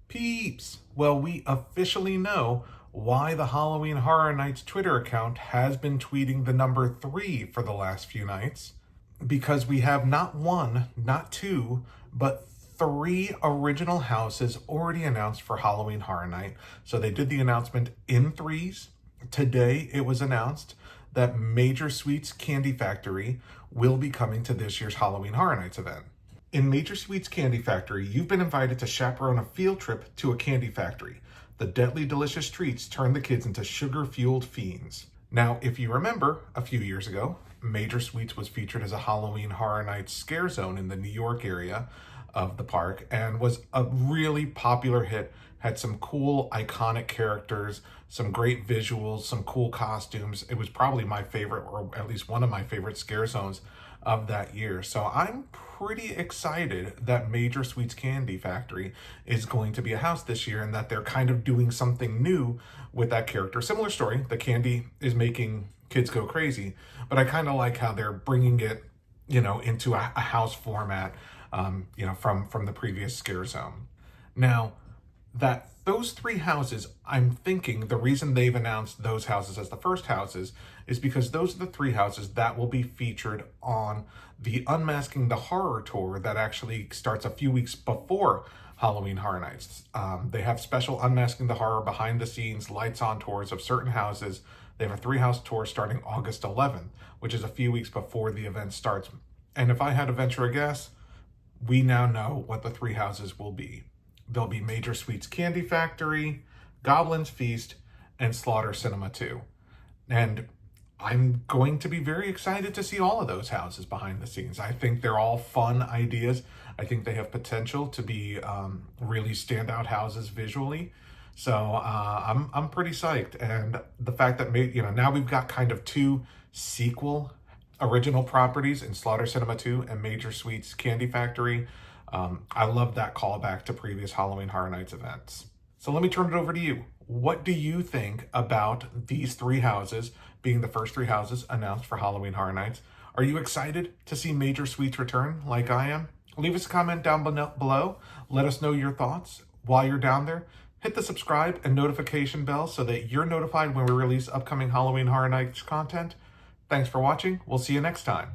Peeps! Well, we officially know why the Halloween Horror Nights Twitter account has been tweeting the number 3 for the last few nights. Because we have not one, not two, but 3 original houses already announced for Halloween Horror Night. So they did the announcement in threes. Today it was announced that Major Sweets Candy Factory will be coming to this year's Halloween Horror Nights event. In Major Sweets Candy Factory, you've been invited to chaperone a field trip to a candy factory. The deadly delicious treats turn the kids into sugar-fueled fiends. Now, if you remember, a few years ago, Major Sweets was featured as a Halloween Horror Nights scare zone in the New York area of the park and was a really popular hit. Had some cool, iconic characters, some great visuals, some cool costumes. It was probably my favorite, or at least one of my favorite scare zones of that year. So I'm pretty excited that Major Sweets Candy Factory is going to be a house this year and that they're kind of doing something new with that character. Similar story, the candy is making kids go crazy, but I kind of like how they're bringing it, into a house format, from the previous scare zone. Now, that those 3 houses, I'm thinking the reason they've announced those houses as the first houses is because those are the 3 houses that will be featured on the Unmasking the Horror tour that actually starts a few weeks before Halloween Horror Nights. They have special Unmasking the Horror behind the scenes, lights on tours of certain houses. They have a 3-house tour starting August 11th, which is a few weeks before the event starts. And if I had to venture a guess, we now know what the 3 houses will be. There'll be Major Sweets Candy Factory, Goblin's Feast, and Slaughter Cinema 2. And I'm going to be very excited to see all of those houses behind the scenes. I think they're all fun ideas. I think they have potential to be really standout houses visually. So I'm pretty psyched. And the fact that now we've got kind of 2 sequel original properties in Slaughter Cinema 2 and Major Sweets Candy Factory. I love that callback to previous Halloween Horror Nights events. So let me turn it over to you. What do you think about these 3 houses being the first 3 houses announced for Halloween Horror Nights? Are you excited to see Major Sweets return like I am? Leave us a comment down below. Let us know your thoughts while you're down there. Hit the subscribe and notification bell so that you're notified when we release upcoming Halloween Horror Nights content. Thanks for watching. We'll see you next time.